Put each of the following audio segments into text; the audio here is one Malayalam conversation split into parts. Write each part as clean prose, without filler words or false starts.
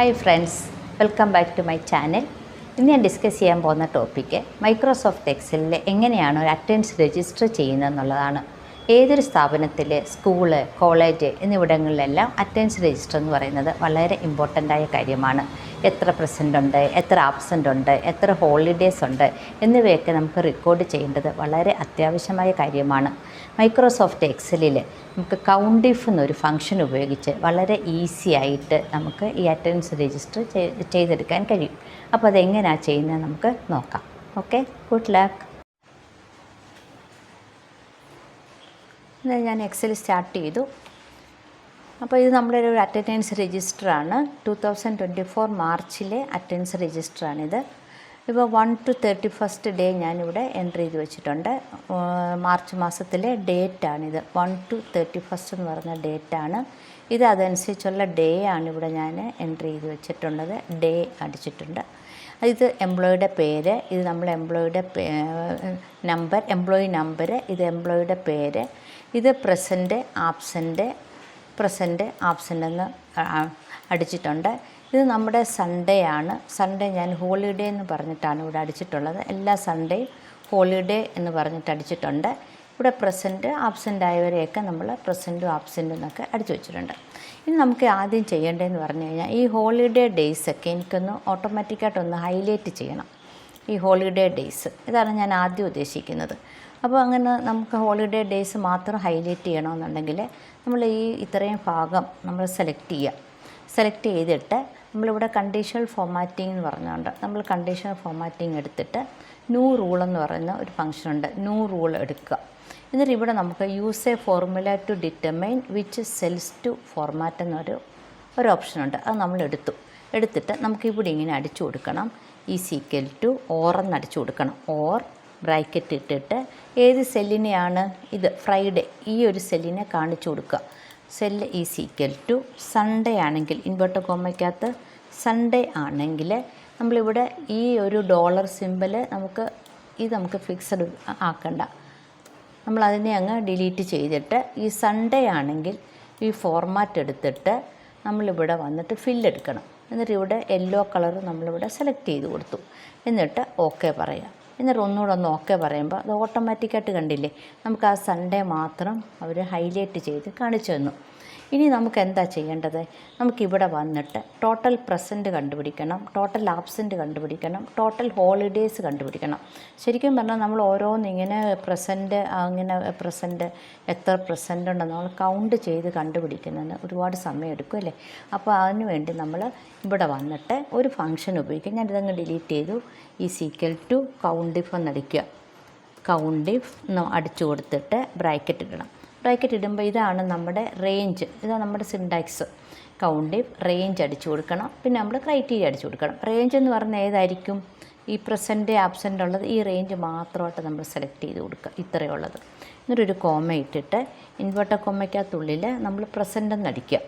Hi friends, welcome back to my channel. ഇന്ന് ഞാൻ ഡിസ്കസ് ചെയ്യാൻ പോകുന്ന ടോപ്പിക്ക് മൈക്രോസോഫ്റ്റ് എക്സലിൽ എങ്ങനെയാണ് ഒരു അറ്റൻഡൻസ് രജിസ്റ്റർ ചെയ്യുന്നതെന്നുള്ളതാണ്. ഏതൊരു സ്ഥാപനത്തിൽ, സ്കൂള്, കോളേജ് എന്നിവിടങ്ങളിലെല്ലാം അറ്റൻഡൻസ് രജിസ്റ്റർ എന്ന് പറയുന്നത് വളരെ ഇമ്പോർട്ടൻ്റായ കാര്യമാണ്. എത്ര പ്രസൻ്റ് ഉണ്ട്, എത്ര ആബ്സെൻ്റ് ഉണ്ട്, എത്ര ഹോളിഡേയ്സ് ഉണ്ട് എന്നിവയൊക്കെ നമുക്ക് റെക്കോർഡ് ചെയ്യേണ്ടത് വളരെ അത്യാവശ്യമായ കാര്യമാണ്. മൈക്രോസോഫ്റ്റ് എക്സലിൽ നമുക്ക് കൗണ്ട് ഇഫ് എന്നൊരു ഫംഗ്ഷൻ ഉപയോഗിച്ച് വളരെ ഈസി ആയിട്ട് നമുക്ക് ഈ അറ്റൻഡൻസ് രജിസ്റ്റർ ചെയ്തെടുക്കാൻ കഴിയും. അപ്പോൾ അതെങ്ങനെയാണ് ചെയ്യുന്നത് നമുക്ക് നോക്കാം. Okay, good luck. ഞാൻ എക്സൽ സ്റ്റാർട്ട് ചെയ്തു. അപ്പോൾ ഇത് നമ്മുടെ ഒരു അറ്റൻഡൻസ് രജിസ്റ്ററാണ്. 2024 മാർച്ചിലെ അറ്റൻഡൻസ് രജിസ്റ്ററാണിത്. ഇപ്പോൾ 1 to 31st ഡേ ഞാനിവിടെ എൻട്രി ചെയ്ത് വെച്ചിട്ടുണ്ട്. മാർച്ച് മാസത്തിലെ ഡേറ്റാണിത്. 1 to 31st എന്ന് പറഞ്ഞ ഡേറ്റാണ് ഇത്. അതനുസരിച്ചുള്ള ഡേ ആണ് ഇവിടെ ഞാൻ എൻട്രി ചെയ്ത് വെച്ചിട്ടുള്ളത്. ഡേ അടിച്ചിട്ടുണ്ട്. ഇത് എംപ്ലോയിയുടെ പേര്, ഇത് നമ്മൾ എംപ്ലോയിയുടെ നമ്പർ, എംപ്ലോയി നമ്പർ, ഇത് എംപ്ലോയിയുടെ പേര്, ഇത് പ്രസൻറ്റ് ആബ്സെൻ്റ് എന്ന് അടിച്ചിട്ടുണ്ട്. ഇത് നമ്മുടെ സൺഡേ ആണ്. സൺഡേ ഞാൻ ഹോളിഡേ എന്ന് പറഞ്ഞിട്ടാണ് ഇവിടെ അടിച്ചിട്ടുള്ളത്. എല്ലാ സൺഡേയും ഹോളിഡേ എന്ന് പറഞ്ഞിട്ട് അടിച്ചിട്ടുണ്ട്. ഇവിടെ പ്രസൻറ്റ് ആബ്സെൻ്റ് ആയവരെയൊക്കെ നമ്മൾ പ്രസൻറ്റും ആബ്സെൻറ്റും എന്നൊക്കെ അടിച്ചു വെച്ചിട്ടുണ്ട്. ഇനി നമുക്ക് ആദ്യം ചെയ്യേണ്ടതെന്ന് പറഞ്ഞു കഴിഞ്ഞാൽ ഈ ഹോളിഡേ ഡേയ്സൊക്കെ എനിക്കൊന്ന് ഓട്ടോമാറ്റിക്കായിട്ടൊന്ന് ഹൈലൈറ്റ് ചെയ്യണം. ഈ ഹോളിഡേ ഡേയ്സ് ഇതാണ് ഞാൻ ആദ്യം ഉദ്ദേശിക്കുന്നത്. അപ്പോൾ അങ്ങനെ നമുക്ക് ഹോളിഡേ ഡേയ്സ് മാത്രം ഹൈലൈറ്റ് ചെയ്യണമെന്നുണ്ടെങ്കിൽ നമ്മൾ ഈ ഇത്രയും ഭാഗം നമ്മൾ സെലക്ട് ചെയ്തിട്ട് നമ്മളിവിടെ കണ്ടീഷണൽ ഫോർമാറ്റിംഗ് എന്ന് പറഞ്ഞുകൊണ്ട് നമ്മൾ കണ്ടീഷണൽ ഫോർമാറ്റിംഗ് എടുത്തിട്ട് ന്യൂ റൂൾ എന്ന് പറയുന്ന ഒരു ഫംഗ്ഷനുണ്ട്. ന്യൂ റൂൾ എടുക്കുക. എന്നിട്ട് ഇവിടെ നമുക്ക് use a formula to determine which cells to format എന്നൊരു ഓപ്ഷനുണ്ട്. അത് നമ്മൾ എടുത്തിട്ട് നമുക്കിവിടെ ഇങ്ങനെ അടിച്ചു കൊടുക്കണം. ഈസ് ഈക്വൽ ടു ഓർ എന്ന് അടിച്ചു കൊടുക്കണം. ഓർ ബ്രാക്കറ്റ് ഇട്ടിട്ട് ഏത് സെല്ലിനെയാണ് ഇത്, ഫ്രൈഡേ, ഈ ഒരു സെല്ലിനെ കാണിച്ചു കൊടുക്കുക. Cell is equal to Sunday ആണെങ്കിൽ, ഇൻവെർട്ടർ കോമയ്ക്കകത്ത് സൺഡേ ആണെങ്കിൽ നമ്മളിവിടെ ഈ ഒരു ഡോളർ സിമ്പൽ നമുക്ക് ഫിക്സഡ് ആക്കണ്ട. നമ്മളതിനെ അങ്ങ് ഡിലീറ്റ് ചെയ്തിട്ട് ഈ സൺഡേ ആണെങ്കിൽ ഈ ഫോർമാറ്റ് എടുത്തിട്ട് നമ്മളിവിടെ വന്നിട്ട് ഫില്ലെടുക്കണം. എന്നിട്ട് ഇവിടെ യെല്ലോ കളർ നമ്മളിവിടെ സെലക്ട് ചെയ്ത് കൊടുത്തു. എന്നിട്ട് ഓക്കെ പറയാം. എന്നിട്ട് ഒന്നുകൂടെ ഒന്ന് ഓക്കെ പറയുമ്പോൾ അത് ഓട്ടോമാറ്റിക്കായിട്ട് കണ്ടില്ലേ, നമുക്ക് ആ സൺഡേ മാത്രം അവർ ഹൈലൈറ്റ് ചെയ്ത് കാണിച്ചു തന്നു. ഇനി നമുക്ക് എന്താ ചെയ്യേണ്ടത്? നമുക്കിവിടെ വന്നിട്ട് ടോട്ടൽ പ്രസൻറ്റ് കണ്ടുപിടിക്കണം, ടോട്ടൽ ആബ്സെൻറ്റ് കണ്ടുപിടിക്കണം, ടോട്ടൽ ഹോളിഡേയ്സ് കണ്ടുപിടിക്കണം. ശരിക്കും പറഞ്ഞാൽ നമ്മൾ ഓരോന്നിങ്ങനെ പ്രസൻറ്റ് എത്ര പ്രസൻറ്റ് ഉണ്ടെന്ന് നമ്മൾ കൗണ്ട് ചെയ്ത് കണ്ടുപിടിക്കുന്നതിന് ഒരുപാട് സമയം എടുക്കും അല്ലേ. അപ്പോൾ അതിന് വേണ്ടി നമ്മൾ ഇവിടെ വന്നിട്ട് ഒരു ഫംഗ്ഷൻ ഉപയോഗിക്കും. ഞാനിതങ്ങ് ഡിലീറ്റ് ചെയ്തു. Is equal to count if എന്നടിക്കുക. കൗണ്ട് ഇഫ് എന്ന് അടിച്ചു കൊടുത്തിട്ട് ബ്രാക്കറ്റ് ഇടണം. ബ്രാക്കറ്റ് ഇടുമ്പോൾ ഇതാണ് നമ്മുടെ റേഞ്ച്, ഇതാണ് നമ്മുടെ സിൻടാക്സ്. കൗണ്ട് ഇഫ് റേഞ്ച് അടിച്ചു കൊടുക്കണം. പിന്നെ നമ്മൾ ക്രൈറ്റീരിയ അടിച്ചു കൊടുക്കണം. റേഞ്ച് എന്ന് പറഞ്ഞാൽ ഏതായിരിക്കും? ഈ പ്രസൻറ്റ് ആബ്സെൻ്റ് ഉള്ളത് ഈ റേഞ്ച് മാത്രമായിട്ട് നമ്മൾ സെലക്ട് ചെയ്ത് കൊടുക്കുക, ഇത്രയുള്ളത്. എന്നിട്ടൊരു കോമ ഇട്ടിട്ട് ഇൻവെർട്ടർ കോമയ്ക്കകത്തുള്ളിൽ നമ്മൾ പ്രസൻ്റ് എന്ന് അടിക്കുക.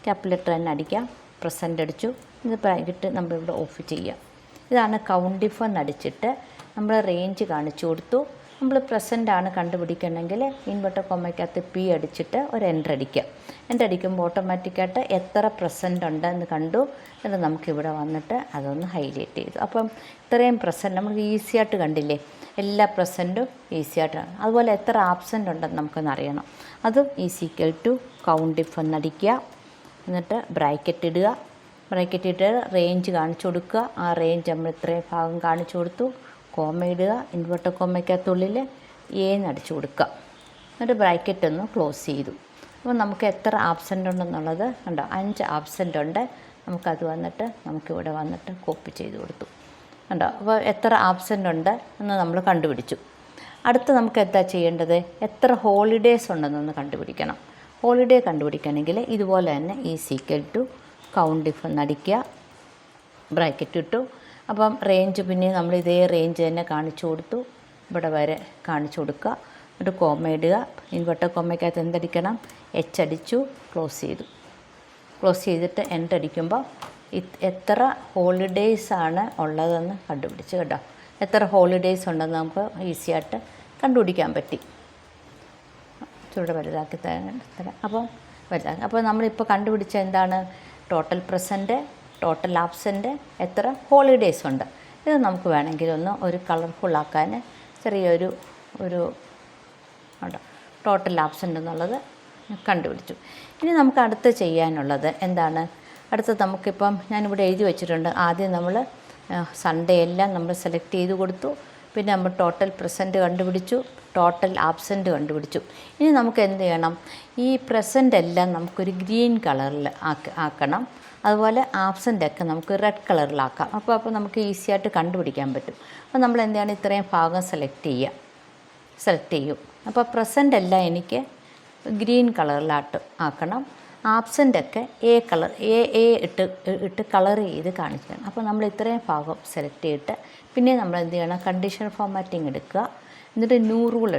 ക്യാപിറ്റൽ ലെറ്റർ തന്നെ അടിക്കാം. പ്രസൻ്റ് അടിച്ചു. ഇത് ബ്രാക്കറ്റ് നമ്മളിവിടെ ഓഫ് ചെയ്യുക. ഇതാണ് കൗണ്ട് ഇഫ് എന്നടിച്ചിട്ട് നമ്മൾ റേഞ്ച് കാണിച്ചു കൊടുത്തു. നമ്മൾ പ്രസൻ്റാണ് കണ്ടുപിടിക്കണമെങ്കിൽ ഇൻവെർട്ടർ കോമയ്ക്കകത്ത് പി അടിച്ചിട്ട് ഒരു എൻ്റർ അടിക്കുക. എൻ്റർ അടിക്കുമ്പോൾ ഓട്ടോമാറ്റിക്കായിട്ട് എത്ര പ്രസൻ്റ് ഉണ്ടെന്ന് കണ്ടു. എന്നിട്ട് നമുക്കിവിടെ വന്നിട്ട് അതൊന്ന് ഹൈലൈറ്റ് ചെയ്തു. അപ്പം ഇത്രയും പ്രസൻറ്റ് നമുക്ക് ഈസിയായിട്ട് കണ്ടില്ലേ, എല്ലാ പ്രസൻറ്റും ഈസിയായിട്ടാണ്. അതുപോലെ എത്ര ആബ്സെൻ്റ് ഉണ്ടെന്ന് നമുക്കൊന്ന് അറിയണം. അതും is equal to count if എന്നടിക്കുക. എന്നിട്ട് ബ്രാക്കറ്റ് ഇടുക. ബ്രാക്കറ്റ് ഇട്ട് റേഞ്ച് കാണിച്ചു കൊടുക്കുക. ആ റേഞ്ച് നമ്മൾ ഇത്രയും ഭാഗം കാണിച്ചു കൊടുത്തു. കോമ ഇടുക. ഇൻവെർട്ടർ കോമയ്ക്കകത്തുള്ളിൽ എന്ന് അടിച്ചു കൊടുക്കുക. എന്നിട്ട് ബ്രാക്കറ്റ് ഒന്ന് ക്ലോസ് ചെയ്തു. അപ്പോൾ നമുക്ക് എത്ര ആബ്സെൻ്റ് ഉണ്ടെന്നുള്ളത് കണ്ടോ, 5 ആബ്സെൻ്റ് ഉണ്ട്. നമുക്കത് വന്നിട്ട് നമുക്കിവിടെ വന്നിട്ട് കോപ്പി ചെയ്ത് കൊടുത്തു കണ്ടോ. അപ്പോൾ എത്ര ആബ്സെൻ്റ് ഉണ്ട് എന്ന് നമ്മൾ കണ്ടുപിടിച്ചു. അടുത്ത് നമുക്ക് എന്താ ചെയ്യേണ്ടത്? എത്ര ഹോളിഡേയ്സ് ഉണ്ടെന്നൊന്ന് കണ്ടുപിടിക്കണം. ഹോളിഡേ കണ്ടുപിടിക്കണമെങ്കിൽ ഇതുപോലെ തന്നെ is equal to count if എന്നടിക്കുക. ബ്രാക്കറ്റ് ഇട്ടു. അപ്പം റേഞ്ച് പിന്നെ നമ്മൾ ഇതേ റേഞ്ച് തന്നെ കാണിച്ചു കൊടുത്തു. ഇവിടെ വരെ കാണിച്ചു കൊടുക്കുക. എന്നിട്ട് കോമ ഇടുക. ഇൻവെർട്ടർ കോമയ്ക്കകത്ത് എന്തടിക്കണം? എച്ച് അടിച്ചു. ക്ലോസ് ചെയ്തു. ക്ലോസ് ചെയ്തിട്ട് എൻ്റർ അടിക്കുമ്പോൾ എത്ര ഹോളിഡേയ്സ് ആണ് ഉള്ളതെന്ന് കണ്ടുപിടിച്ച് കേട്ടോ. എത്ര ഹോളിഡേയ്സ് ഉണ്ടെന്ന് നമുക്ക് ഈസിയായിട്ട് കണ്ടുപിടിക്കാൻ പറ്റി. ചൂട് വലുതാക്കി തരാം. അപ്പോൾ വലുതാക്കി. അപ്പോൾ നമ്മളിപ്പോൾ കണ്ടുപിടിച്ച എന്താണ്? ടോട്ടൽ പ്രസൻറ്റ്, ടോട്ടൽ ആബ്സെൻ്റ്, എത്ര ഹോളിഡേയ്സ് ഉണ്ട്. ഇത് നമുക്ക് വേണമെങ്കിൽ ഒരു കളർഫുള്ളാക്കാൻ ചെറിയൊരു ടോട്ടൽ ആബ്സെൻ്റ് എന്നുള്ളത് കണ്ടുപിടിച്ചു. ഇനി നമുക്ക് അടുത്ത് ചെയ്യാനുള്ളത് എന്താണ്? അടുത്ത് നമുക്കിപ്പം ഞാനിവിടെ എഴുതി വെച്ചിട്ടുണ്ട്. ആദ്യം നമ്മൾ സൺഡേ എല്ലാം നമ്മൾ സെലക്ട് ചെയ്ത് കൊടുത്തു. പിന്നെ നമ്മൾ ടോട്ടൽ പ്രസൻറ്റ് കണ്ടുപിടിച്ചു, ടോട്ടൽ ആബ്സെൻറ്റ് കണ്ടുപിടിച്ചു. ഇനി നമുക്ക് എന്ത് ചെയ്യണം? ഈ പ്രസൻ്റ് എല്ലാം നമുക്കൊരു ഗ്രീൻ കളറിൽ ആക്കണം. അതുപോലെ ആബ്സെൻ്റൊക്കെ നമുക്ക് റെഡ് കളറിലാക്കാം. അപ്പോൾ നമുക്ക് ഈസി ആയിട്ട് കണ്ടുപിടിക്കാൻ പറ്റും. അപ്പോൾ നമ്മൾ എന്ത് ചെയ്യണം? ഇത്രയും ഭാഗം സെലക്ട് ചെയ്യും. അപ്പോൾ പ്രസൻ്റ് എല്ലാം എനിക്ക് ഗ്രീൻ കളറിലാട്ട് ആക്കണം. ആബ്സെൻ്റൊക്കെ ഇട്ട് കളർ ചെയ്ത് കാണിക്കണം. അപ്പോൾ നമ്മൾ ഇത്രയും ഭാഗം സെലക്ട് ചെയ്തിട്ട് പിന്നെ നമ്മൾ എന്ത് ചെയ്യണം? കണ്ടീഷണൽ ഫോർമാറ്റിംഗ് എടുക്കുക. എന്നിട്ട് ന്യൂ റൂൾ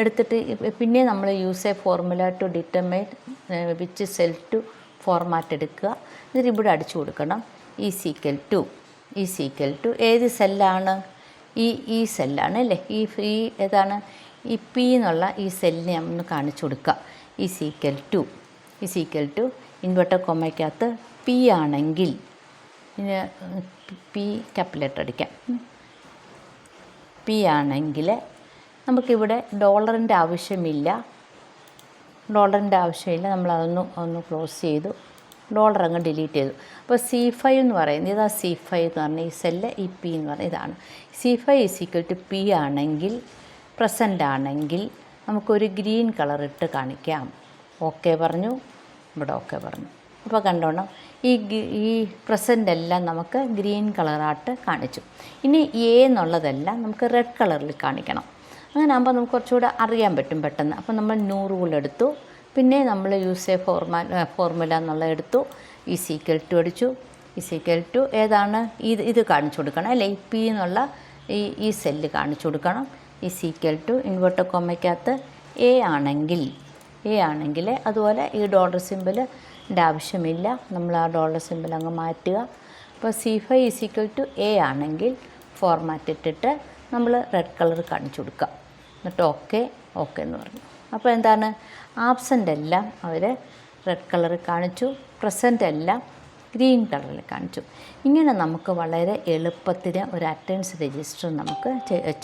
എടുത്തിട്ട് പിന്നെ നമ്മൾ use a formula to determine which cell to format എടുക്കുക. എന്നിട്ട് ഇവിടെ അടിച്ചു കൊടുക്കണം ഈസ് ഈക്വൽ ടു ഏത് സെല്ലാണ്? ഈ സെല്ലാണ് അല്ലേ? ഈ ഏതാണ്? ഈ പി എന്നുള്ള ഈ സെല്ലിനെ ഒന്ന് കാണിച്ചു കൊടുക്കുക. ഈസ് ഈക്വൽ ടു ഇൻവെർട്ടർ കോമയ്ക്കകത്ത് പി ആണെങ്കിൽ പി ക്യാപിറ്റൽ അടിക്കാം. പി ആണെങ്കിൽ നമുക്കിവിടെ ഡോളറിൻ്റെ ആവശ്യമില്ല. നമ്മളതൊന്ന് ക്ലോസ് ചെയ്തു. ഡോളർ അങ്ങ് ഡിലീറ്റ് ചെയ്തു. അപ്പോൾ C5 എന്ന് പറയുന്നത് ഇതാ. C5 എന്ന് പറഞ്ഞാൽ ഈ സെല്ല്, ഈ പി എന്ന് പറഞ്ഞാൽ ഇതാണ്. C5 is equal to P ആണെങ്കിൽ, പ്രസൻ്റ് ആണെങ്കിൽ നമുക്കൊരു ഗ്രീൻ കളർ ഇട്ട് കാണിക്കാം. ഓക്കെ പറഞ്ഞു, ഇവിടെ ഓക്കെ പറഞ്ഞു. അപ്പോൾ കണ്ടോണം ഈ പ്രസൻ്റ് എല്ലാം നമുക്ക് ഗ്രീൻ കളറായിട്ട് കാണിച്ചു. ഇനി എന്നുള്ളതെല്ലാം നമുക്ക് റെഡ് കളറിൽ കാണിക്കണം. അങ്ങനെ ആകുമ്പോൾ നമുക്ക് കുറച്ചുകൂടെ അറിയാൻ പറ്റും പെട്ടെന്ന്. അപ്പോൾ നമ്മൾ ന്യൂ റൂൾ എടുത്തു. പിന്നെ നമ്മൾ യൂസ് എ ഫോർമുല എന്നുള്ളത് എടുത്തു. ഈസ് ഈക്വൽ ടു അടിച്ചു. ഈസ് ഈക്വൽ ടു ഏതാണ്? ഇത് കാണിച്ചു കൊടുക്കണം അല്ലേ? ഈ പി എന്നുള്ള ഈ സെല്ല് കാണിച്ചു കൊടുക്കണം. ഈസ് ഈക്വൽ ടു ഇൻവെർട്ടർ കോമയ്ക്കകത്ത് എ ആണെങ്കിൽ അതുപോലെ ഈ ഡോളർ സിമ്പിളിൻ്റെ ആവശ്യമില്ല. നമ്മൾ ആ ഡോളർ സിമ്പിൾ അങ്ങ് മാറ്റുക. അപ്പോൾ C5 is equal to A ആണെങ്കിൽ ഫോർമാറ്റ് ഇട്ടിട്ട് നമ്മൾ റെഡ് കളർ കാണിച്ചു കൊടുക്കുക. എന്നിട്ട് ഓക്കെ എന്ന് പറഞ്ഞു. അപ്പോൾ എന്താണ്? ആബ്സെൻ്റ് എല്ലാം അവർ റെഡ് കളർ കാണിച്ചു, പ്രസൻ്റ് എല്ലാം ഗ്രീൻ കളറിൽ കാണിച്ചു. ഇങ്ങനെ നമുക്ക് വളരെ എളുപ്പത്തിൽ ഒരു അറ്റൻഡൻസ് രജിസ്റ്റർ നമുക്ക്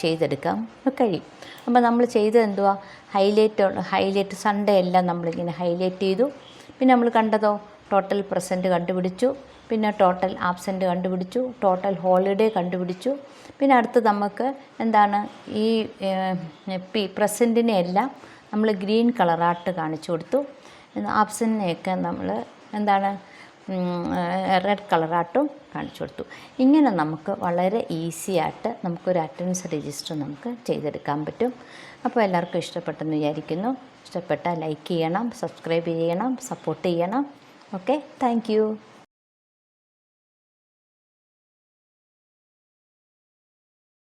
ചെയ്തെടുക്കാൻ കഴിയും. അപ്പോൾ നമ്മൾ ചെയ്തത് എന്തുവാ? ഹൈലൈറ്റ് സൺഡേ എല്ലാം നമ്മളിങ്ങനെ ഹൈലൈറ്റ് ചെയ്തു. പിന്നെ നമ്മൾ കണ്ടതോ ടോട്ടൽ പ്രസൻറ്റ് കണ്ടുപിടിച്ചു, പിന്നെ ടോട്ടൽ ആബ്സെൻറ്റ് കണ്ടുപിടിച്ചു, ടോട്ടൽ ഹോളിഡേ കണ്ടുപിടിച്ചു. പിന്നെ അടുത്ത് നമുക്ക് എന്താണ്? ഈ പ്രസൻറ്റിനെ എല്ലാം നമ്മൾ ഗ്രീൻ കളറായിട്ട് കാണിച്ചു കൊടുത്തു. ആബ്സെൻറ്റിനെയൊക്കെ നമ്മൾ എന്താണ്? റെഡ് കളറായിട്ടും കാണിച്ചു കൊടുത്തു. ഇങ്ങനെ നമുക്ക് വളരെ ഈസി ആയിട്ട് നമുക്കൊരു അറ്റൻഡൻസ് രജിസ്റ്റർ നമുക്ക് ചെയ്തെടുക്കാൻ പറ്റും. അപ്പോൾ എല്ലാവർക്കും ഇഷ്ടപ്പെട്ടെന്ന് വിചാരിക്കുന്നു. ഇഷ്ടപ്പെട്ടാൽ ലൈക്ക് ചെയ്യണം, സബ്സ്ക്രൈബ് ചെയ്യണം, സപ്പോർട്ട് ചെയ്യണം. Okay, thank you.